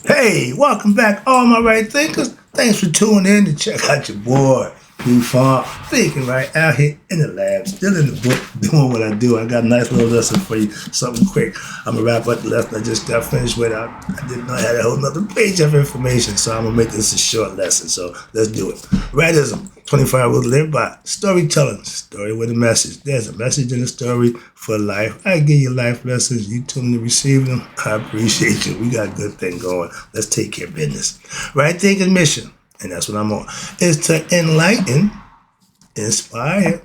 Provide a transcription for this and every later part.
Hey, welcome back, all my right thinkers. Thanks for tuning in to check out your boy, New Farm, thinking right out here in the lab, still in the book, doing what I do. I got a nice little lesson for you, something quick. I'm gonna wrap up the lesson I just got finished with. I didn't know I had a whole nother page of information, so I'm gonna make this a short lesson. So let's do it. Rightism, 25 rules to live by. Storytelling, story with a message. There's a message in the story for life. I give you life lessons. You tune in to receive them. I appreciate you. We got a good thing going. Let's take care of business. Right thinking mission, and that's what I'm on, is to enlighten, inspire,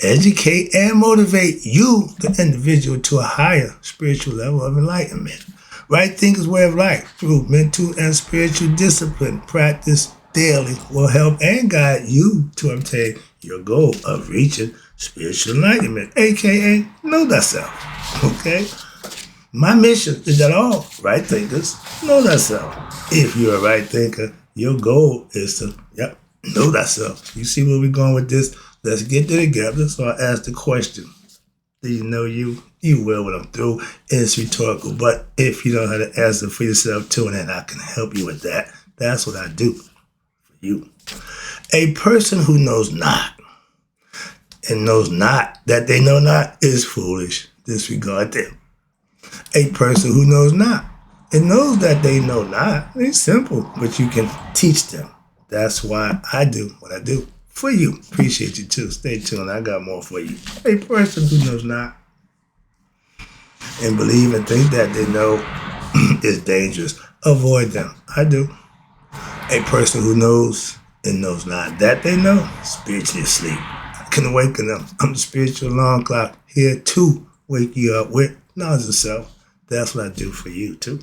educate, and motivate you, the individual, to a higher spiritual level of enlightenment. Right thinking's way of life through mental and spiritual discipline, practice daily will help and guide you to obtain your goal of reaching spiritual enlightenment, aka know thyself. Okay? My mission is that all right thinkers know thyself. If you're a right thinker, your goal is to, know thyself. You see where we're going with this? Let's get it together. So I ask the question, do you know you? You will when I'm through. It's rhetorical. But if you don't know how to answer for yourself, tune in. I can help you with that. That's what I do for you. A person who knows not and knows not that they know not is foolish. Disregard them. A person who knows not and knows that they know not, it's simple, but you can teach them. That's why I do what I do for you. Appreciate you too. Stay tuned. I got more for you. A person who knows not and believe and think that they know is dangerous. Avoid them. I do. A person who knows and knows not that they know, spiritually asleep. I can awaken them. I'm the spiritual alarm clock here to wake you up with knowledge of self. That's what I do for you too.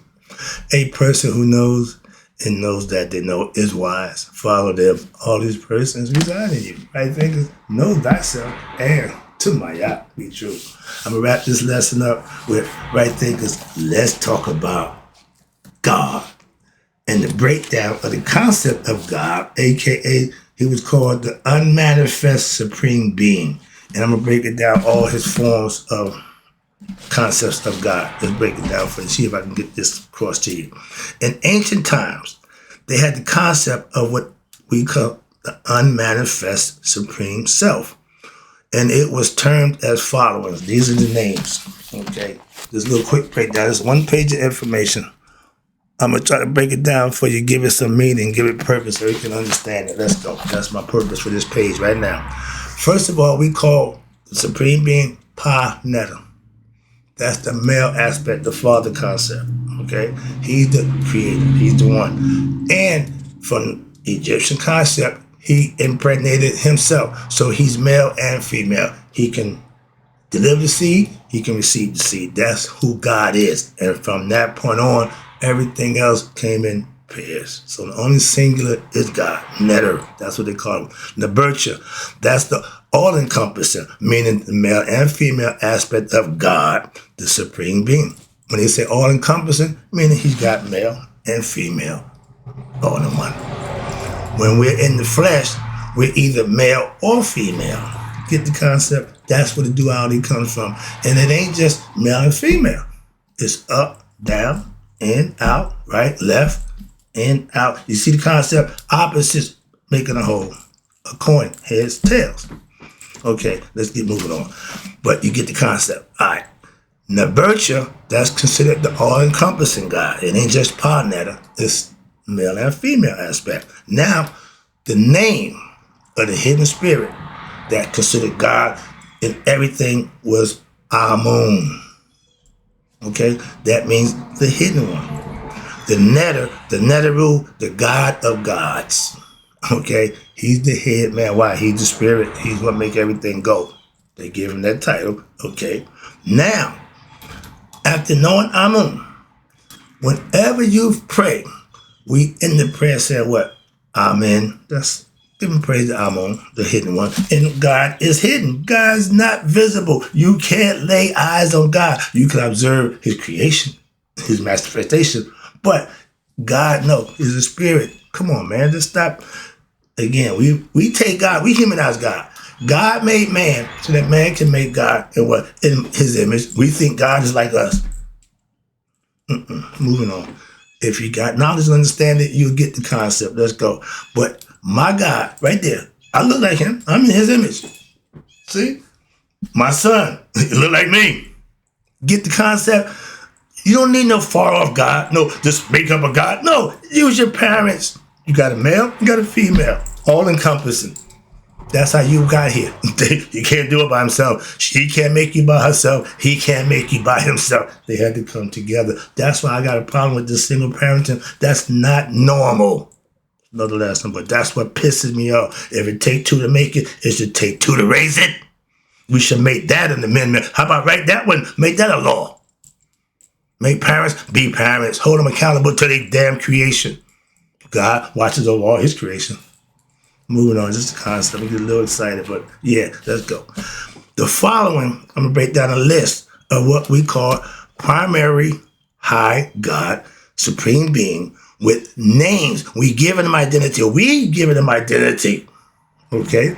A person who knows and knows that they know is wise. Follow them. All these persons reside in you. Right thinkers, know thyself and to my yacht be true. I'm gonna wrap this lesson up with right thinkers. Let's talk about God and the breakdown of the concept of God, aka he was called the Unmanifested Supreme Being. And I'm gonna break it down, all his forms of concepts of God. Let's break it down for you. See if I can get this across to you. In ancient times, they had the concept of what we call the unmanifest supreme self. And it was termed as follows. These are the names. Okay. This little quick breakdown. This is one page of information. I'm going to try to break it down for you, give it some meaning, give it purpose so you can understand it. Let's go. That's my purpose for this page right now. First of all, we call the supreme being Pa Netta. That's the male aspect, the father concept, okay? He's the creator, he's the one. And from Egyptian concept, he impregnated himself. So he's male and female. He can deliver the seed, he can receive the seed. That's who God is. And from that point on, everything else came in pairs. So the only singular is God, Netter. That's what they call him. Nabercha, that's the all-encompassing, meaning the male and female aspect of God, the supreme being. When they say all-encompassing, meaning he's got male and female all in one. When we're in the flesh, we're either male or female. Get the concept? That's where the duality comes from. And it ain't just male and female. It's up, down, in, out, right, left, in, out. You see the concept? Opposites making a whole. A coin, heads, tails. Okay, let's get moving on. But you get the concept. All right. Nabercha, that's considered the all-encompassing God. It ain't just Pa Netta. It's male and female aspect. Now, the name of the hidden spirit that considered God in everything was Amun. Okay, that means the hidden one. The Neteru, the God of gods. Okay, he's the head man. Why? He's the spirit. He's what make everything go. They give him that title. Okay, now, after knowing Amun, whenever you pray, we in the prayer say what? Amen. That's giving praise to Amun, the hidden one. And God is hidden. God's not visible. You can't lay eyes on God. You can observe his creation, his manifestation. But God, no, is a spirit. Come on, man. Just stop. Again, we take God, we humanize God. God made man so that man can make God in his image. We think God is like us. Moving on. If you got knowledge and understanding, you'll get the concept. Let's go. But my God, right there, I look like him. I'm in his image. See? My son, he look like me. Get the concept? You don't need no far off God. No, just make up a God. No, use your parents. You got a male, you got a female. All encompassing. That's how you got here. You can't do it by himself. She can't make you by herself. He can't make you by himself. They had to come together. That's why I got a problem with this single parenting. That's not normal. Another lesson, but that's what pisses me off. If it take two to make it, it should take two to raise it. We should make that an amendment. How about write that one? Make that a law. Make parents be parents. Hold them accountable to their damn creation. God watches over all his creation. Moving on, just a concept. We get a little excited, but yeah, let's go. The following, I'm going to break down a list of what we call primary high God, supreme being, with names. We giving them identity. We giving them identity. Okay?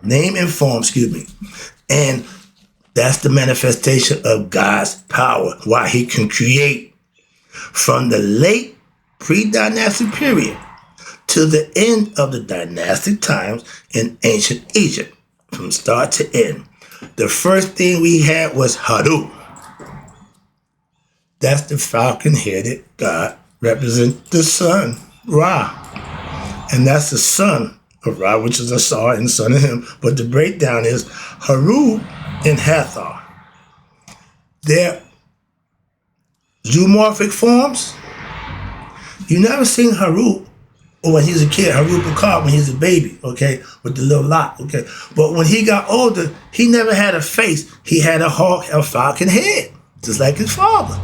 Name and form, excuse me. And that's the manifestation of God's power, why he can create from the late pre-dynastic period to the end of the dynastic times in ancient Egypt, from start to end. The first thing we had was Haru. That's the falcon-headed God, represent the sun, Ra. And that's the son of Ra, which is a Sar and son of him. But the breakdown is Haru and Hathor. They're zoomorphic forms. You never seen Haru, or when he's a kid, Haru Picard, when he's a baby, okay, with the little lock, okay. But when he got older, he never had a face. He had a hawk, a falcon head, just like his father,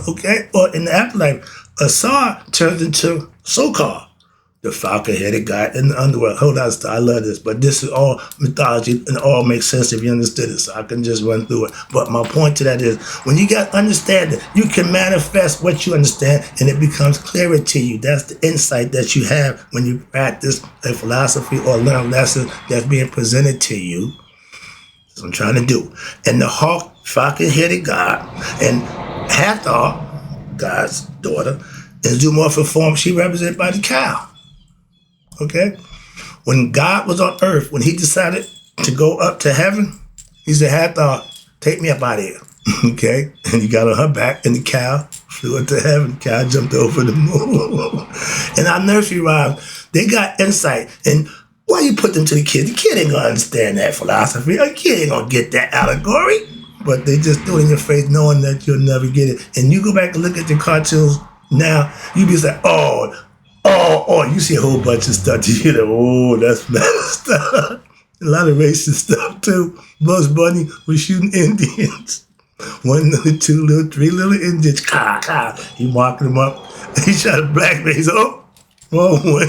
okay. Or in the afterlife, Asar turns into Sokar, the falcon-headed guy in the underworld. Hold on, I love this, but this is all mythology and all makes sense if you understood it, so I can just run through it. But my point to that is, when you got understanding, you can manifest what you understand, and it becomes clearer to you. That's the insight that you have when you practice a philosophy or learn lessons that's being presented to you. That's what I'm trying to do. And the hawk, falcon-headed God, and Hathor, God's daughter, in zoomorphic form, she represented by the cow. Okay? When God was on earth, when he decided to go up to heaven, he said, Hathor, take me up out of here. Okay? And he got on her back, and the cow flew up to heaven. The cow jumped over the moon. And our nursery rhymes, they got insight. And why you put them to the kid? The kid ain't going to understand that philosophy. A kid ain't going to get that allegory. But they just threw it in your face knowing that you'll never get it. And you go back and look at the cartoons now, you be like, oh, you see a whole bunch of stuff. You hear that, oh, that's messed up. A lot of racist stuff too. Bugs Bunny was shooting Indians. 1 little, 2 little, 3 little Indians. He marking them up. He shot a black man. He said, oh, wrong one.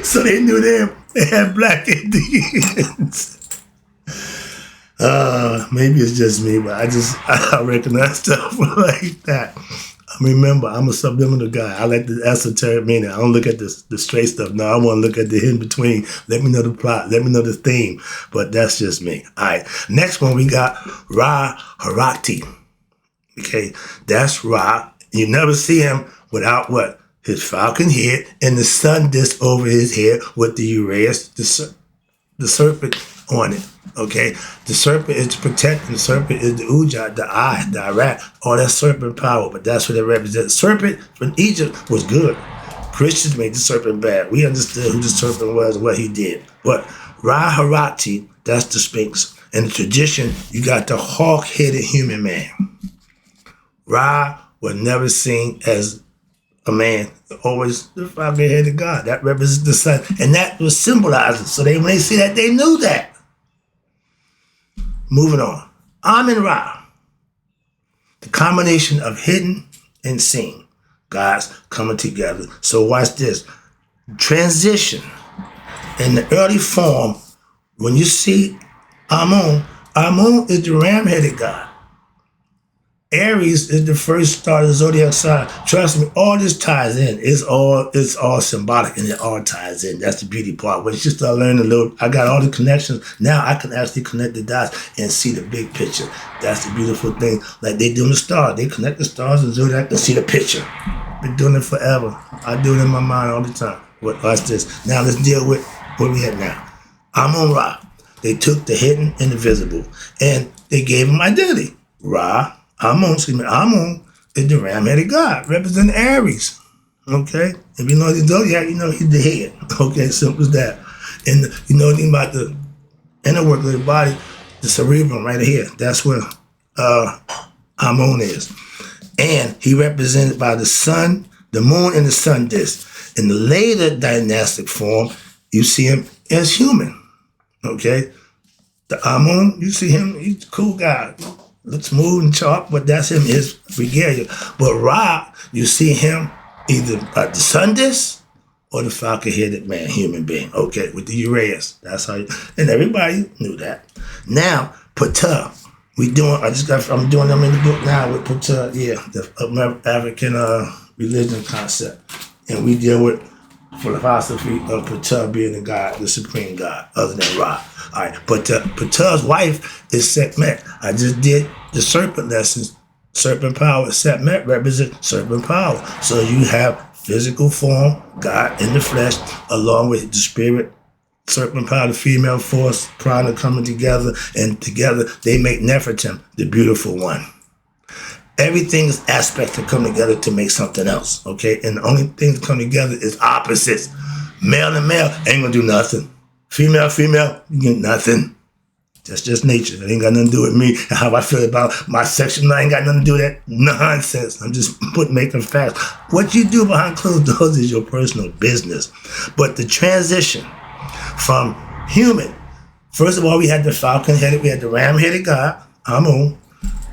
So they knew they had black Indians. Maybe it's just me, but I recognize stuff like that. Remember, I'm a subliminal guy. I like the esoteric meaning. I don't look at the straight stuff. No, I want to look at the in between. Let me know the plot. Let me know the theme. But that's just me. All right. Next one, we got Ra Harati. Okay. That's Ra. You never see him without what? His falcon head and the sun disc over his head with the Uraeus, the serpent on it. Okay, the serpent is to protect, and the serpent is the Ujah, the eye, the Iraq, all that serpent power, but that's what it represents. Serpent from Egypt was good. Christians made the serpent bad. We understood who the serpent was and what he did. But Ra Harati, that's the Sphinx. In the tradition, you got the hawk-headed human man. Ra was never seen as a man, always the falcon-headed God. That represents the sun, and that was symbolizing. So when they see that, they knew that. Moving on. Amun-Ra. The combination of hidden and seen. Gods coming together. So watch this. Transition. In the early form, when you see Amun is the ram-headed God. Aries is the first star of the zodiac sign. Trust me, all this ties in. It's all symbolic and it all ties in. That's the beauty part. When you start learning a little, I got all the connections. Now I can actually connect the dots and see the big picture. That's the beautiful thing. Like they do in the stars. They connect the stars and zodiac and see the picture. Been doing it forever. I do it in my mind all the time. Watch this. Now let's deal with where we at now. Amun Ra. They took the hidden and the visible and they gave him identity. Ra. Amun is the ram-headed god, representing Aries. Okay? If you know the zodiac, you know he's the head. Okay, simple as that. And you know anything about the inner work of the body, the cerebrum right here. That's where Amun is. And he represented by the sun, the moon, and the sun disk. In the later dynastic form, you see him as human. Okay? The Amun, you see him, he's a cool guy. Looks smooth and sharp, but that's him, his regalia. But Ra, you see him either at the sun disk or the falcon-headed man, human being. Okay, with the Uranus. That's how and everybody knew that. Now, Ptah. I'm doing them in the book now with Ptah, the African religion concept. And we deal with philosophy of Ptah being the god, the supreme god, other than Ra. All right, but Ptah's wife is Sekhmet. I just did the serpent lessons. Serpent power. Sekhmet represents serpent power. So you have physical form, God in the flesh, along with the spirit, serpent power, the female force, prana coming together, and together they make Nefertim, the beautiful one. Everything is aspects that come together to make something else, okay? And the only thing that come together is opposites. Male and male ain't gonna do nothing. Female, you get nothing. That's just nature. It ain't got nothing to do with me and how I feel about my section. I ain't got nothing to do with that nonsense. I'm just making facts. What you do behind closed doors is your personal business. But the transition from human, first of all, we had the falcon-headed, we had the ram-headed god, Amun,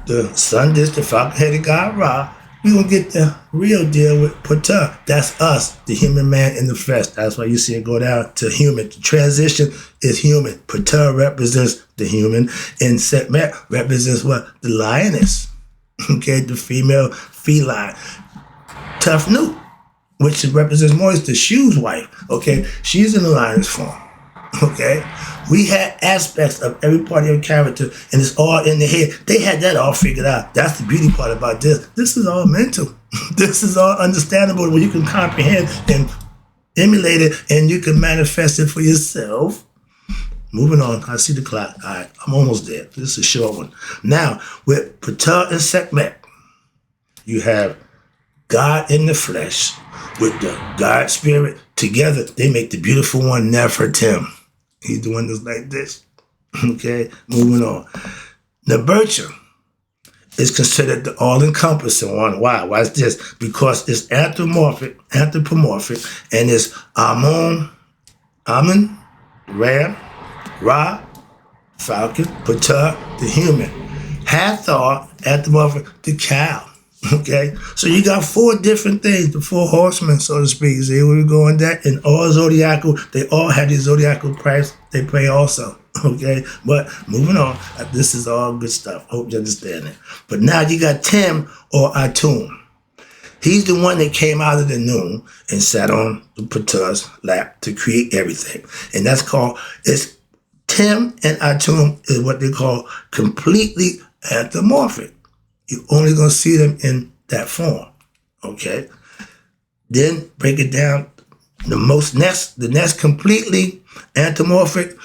the sun disk, the falcon-headed god, Ra. We're going to get the real deal with Ptah. That's us, the human man in the flesh. That's why you see it go down to human. The transition is human. Ptah represents the human, and Sekhmet represents what? The lioness. Okay, the female feline. Tufnut, which represents more, is the shoe's wife. Okay, she's in the lioness form. Okay, we had aspects of every part of your character, and it's all in the head. They had that all figured out. That's the beauty part about this. This is all mental. This is all understandable when you can comprehend and emulate it, and you can manifest it for yourself. Moving on, I see the clock. All right, I'm almost there. This is a short one. Now, with Ptah and Sekhmet, you have God in the flesh with the God spirit. Together, they make the beautiful one, Nefertim. He's the one that's like this. Okay, moving on. Nefertim is considered the all-encompassing one. Why? Why is this? Because it's anthropomorphic, and it's Amun, Ram, Ra, falcon, Ptah, the human. Hathor, anthropomorphic, the cow. Okay, so you got four different things, the four horsemen, so to speak. See where we're going that? And all zodiacal, they all had the zodiacal price they pay also. Okay, but moving on, this is all good stuff. Hope you understand it. But now you got Tim or Atum. He's the one that came out of the noon and sat on the Ptah's lap to create everything. And that's called, it's Tim and Atum is what they call completely anthropomorphic. You're only going to see them in that form, okay? Then break it down. The next completely anthropomorphic,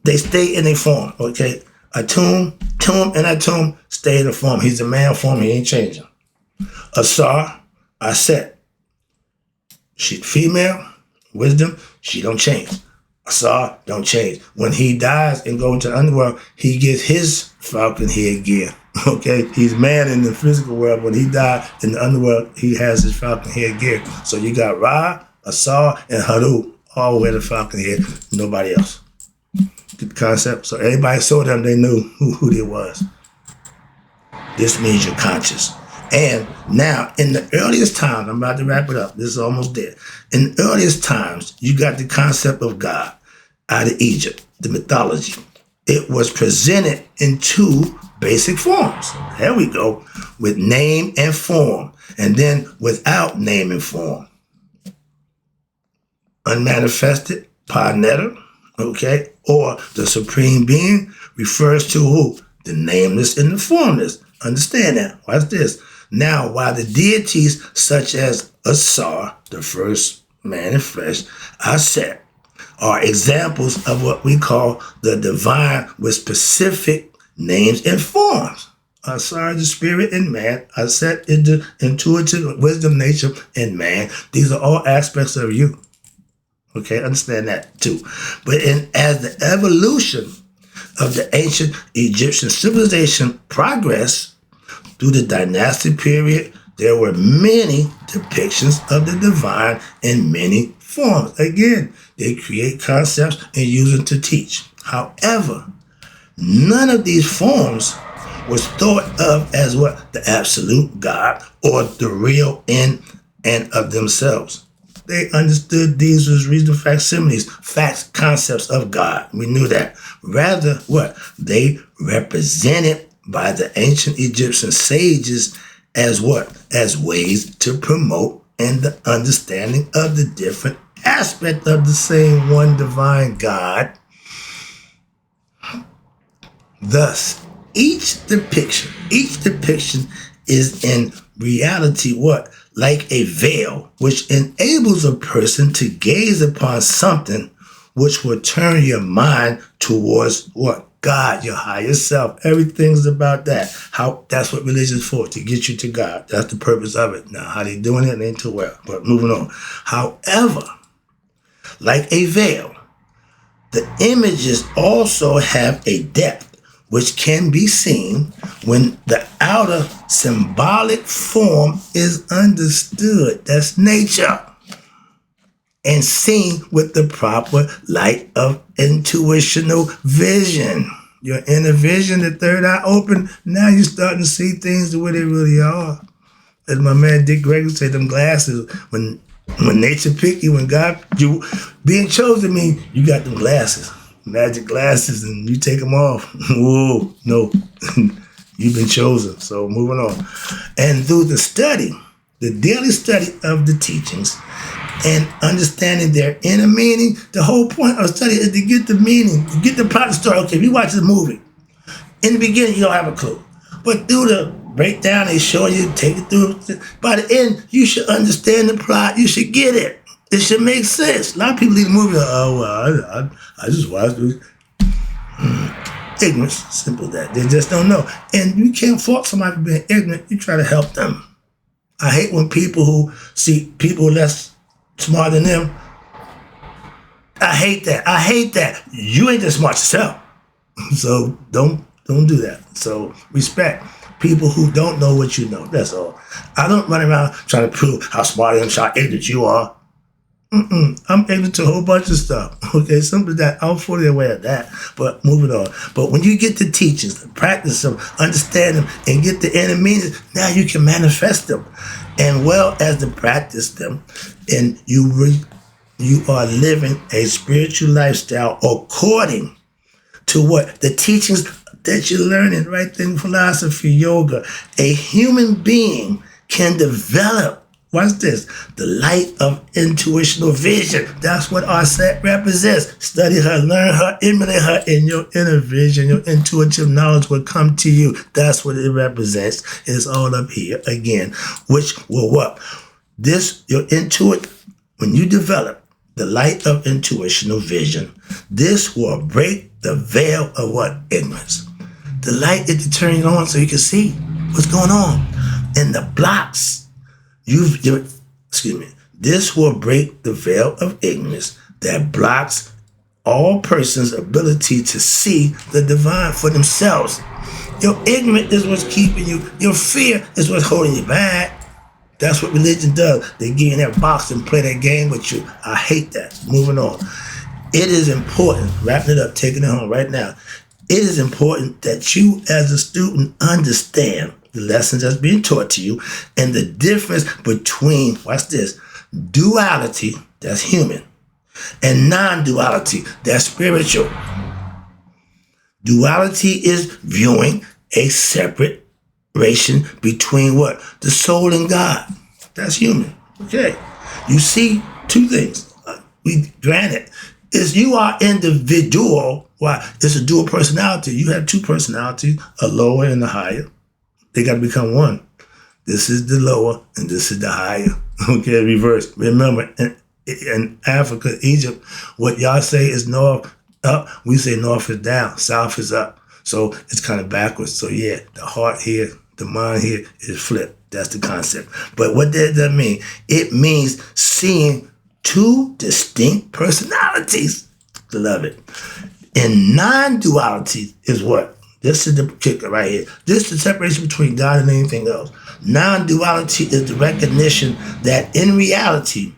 they stay in a form, okay? Tum and Atum stay in a form. He's a man form. He ain't changing. Asar, Aset. She female, wisdom, she don't change. Asar don't change. When he dies and goes into the underworld, he gets his falcon head gear. Okay, he's man in the physical world. When he died in the underworld, he has his falcon head gear. So you got Ra, Asar, and Haru all wear the falcon head. Nobody else. Good concept. So everybody saw them, they knew who they was. This means you're conscious. And now, in the earliest times, I'm about to wrap it up. This is almost there. In the earliest times, you got the concept of God out of Egypt, the mythology. It was presented into basic forms. There we go. With name and form. And then without name and form. Unmanifested, Panetta, okay? Or the Supreme Being refers to who? The nameless and the formless. Understand that. Watch this. Now, while the deities such as Asar, the first man in flesh, Aset, are examples of what we call the divine with specific names and forms. Asar, the spirit in man. Aset is the intuitive wisdom, nature in man. These are all aspects of you. Okay, understand that too. But as the evolution of the ancient Egyptian civilization progressed through the dynastic period, there were many depictions of the divine in many forms. Again, they create concepts and use them to teach. However, none of these forms was thought of as what? The absolute God or the real in and of themselves. They understood these as reasonable facsimiles, facts, concepts of God. We knew that. Rather, what? They represented by the ancient Egyptian sages as what? As ways to promote and the understanding of the different aspect of the same one divine God. Thus, each depiction is in reality what? Like a veil, which enables a person to gaze upon something which will turn your mind towards what? God, your higher self. Everything's about that. That's what religion is for, to get you to God. That's the purpose of it. Now, how they doing it ain't too well, but moving on. However, like a veil, the images also have a depth which can be seen when the outer symbolic form is understood. That's nature. And seen with the proper light of intuitional vision. Your inner vision, the third eye open, now you're starting to see things the way they really are. As my man Dick Gregory said, them glasses, when nature pick you, when God, you being chosen mean you got them glasses, magic glasses, and you take them off. Whoa, no, you've been chosen. So moving on. And through the study, the daily study of the teachings, and understanding their inner meaning, the whole point of study is to get the meaning, to get the plot of the story. Okay, if you watch the movie, in the beginning, you don't have a clue. But through the breakdown, they show you, take it through. By the end, you should understand the plot. You should get it. It should make sense. A lot of people leave the movie like, oh, well, I just watched it. Ignorance, simple as that. They just don't know. And you can't fault somebody for being ignorant. You try to help them. I hate when people who see people less smarter than them. I hate that. You ain't that smart yourself. So don't do that. So respect people who don't know what you know. That's all. I don't run around trying to prove how smart I am, how ignorant you are. I'm ignorant to a whole bunch of stuff. Okay, something like that. I'm fully aware of that. But moving on. But when you get the teachings, the practice them, understand them, and get the inner meanings, now you can manifest them. And well as to practice them, and you are living a spiritual lifestyle according to what? The teachings that you're learning, right? In philosophy, yoga. A human being can develop, watch this, the light of intuitional vision. That's what our set represents. Study her, learn her, emulate her, and your inner vision, your intuitive knowledge will come to you. That's what it represents. It's all up here again, which will what? Your intuitive, when you develop the light of intuitional vision, this will break the veil of what? Ignorance. The light is to turn you on so you can see what's going on. And the blocks, this will break the veil of ignorance that blocks all persons' ability to see the divine for themselves. Your ignorance is what's keeping you. Your fear is what's holding you back. That's what religion does. They get in that box and play that game with you. I hate that. Moving on. It is important, wrapping it up, taking it home right now. It is important that you as a student understand the lessons that's being taught to you and the difference between, watch this, duality, that's human, and non-duality, that's spiritual. Duality is viewing a separation between what? The soul and God. That's human. Okay. You see two things. Granted, is you are individual. Why? It's a dual personality. You have two personalities, a lower and a higher. They got to become one. This is the lower and this is the higher. Okay, reverse. Remember, in Africa, Egypt, what y'all say is north up, we say north is down, south is up. So it's kind of backwards. So yeah, the heart here, the mind here is flipped. That's the concept. But what does that mean? It means seeing two distinct personalities. Love it. And non-duality is what? This is the kicker right here. This is the separation between God and anything else. Non-duality is the recognition that in reality,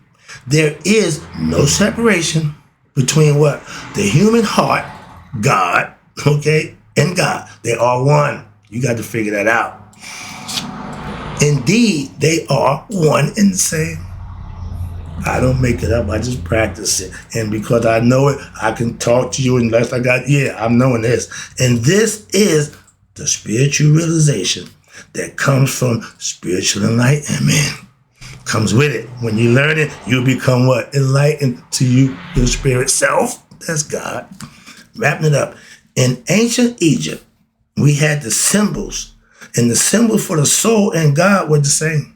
there is no separation between what? The human heart, God, okay, and God. They are one. You got to figure that out. Indeed, they are one and the same. I don't make it up. I just practice it. And because I know it, I can talk to you unless I'm knowing this. And this is the spiritual realization that comes from spiritual enlightenment. Comes with it. When you learn it, you become what? Enlightened to you, your spirit self. That's God. Wrapping it up. In ancient Egypt, we had the symbols. And the symbols for the soul and God were the same.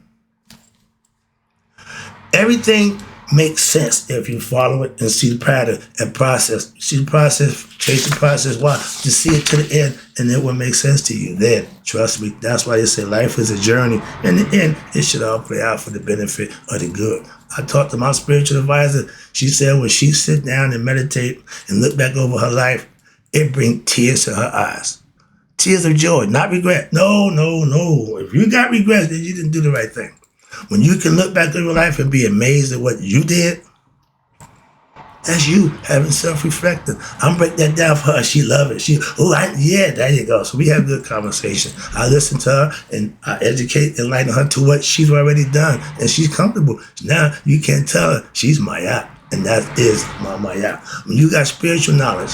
Everything makes sense if you follow it and see the pattern and process. See the process, chase the process. Why? To see it to the end, and it will make sense to you. Then, trust me, that's why they say life is a journey. In the end, it should all play out for the benefit of the good. I talked to my spiritual advisor. She said when she sit down and meditate and look back over her life, it brings tears to her eyes. Tears of joy, not regret. No. If you got regrets, then you didn't do the right thing. When you can look back over your life and be amazed at what you did, that's you having self-reflecting. I'm breaking that down for her. She love it. There you go. So we have good conversation. I listen to her and I educate, enlighten her to what she's already done. And she's comfortable. Now you can't tell her she's Maya. And that is my Maya. When you got spiritual knowledge,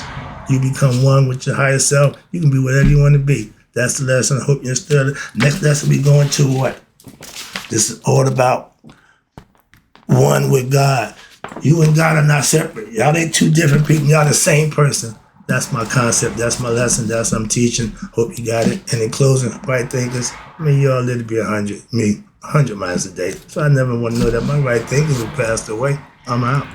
you become one with your higher self. You can be whatever you want to be. That's the lesson. I hope you understood it. Next lesson we going to what? This is all about one with God. You and God are not separate. Y'all ain't two different people. Y'all the same person. That's my concept. That's my lesson. That's what I'm teaching. Hope you got it. And in closing, right thinkers, may you all live to be 100. Me, 100 miles a day. So I never want to know that my right thinkers will pass away. I'm out.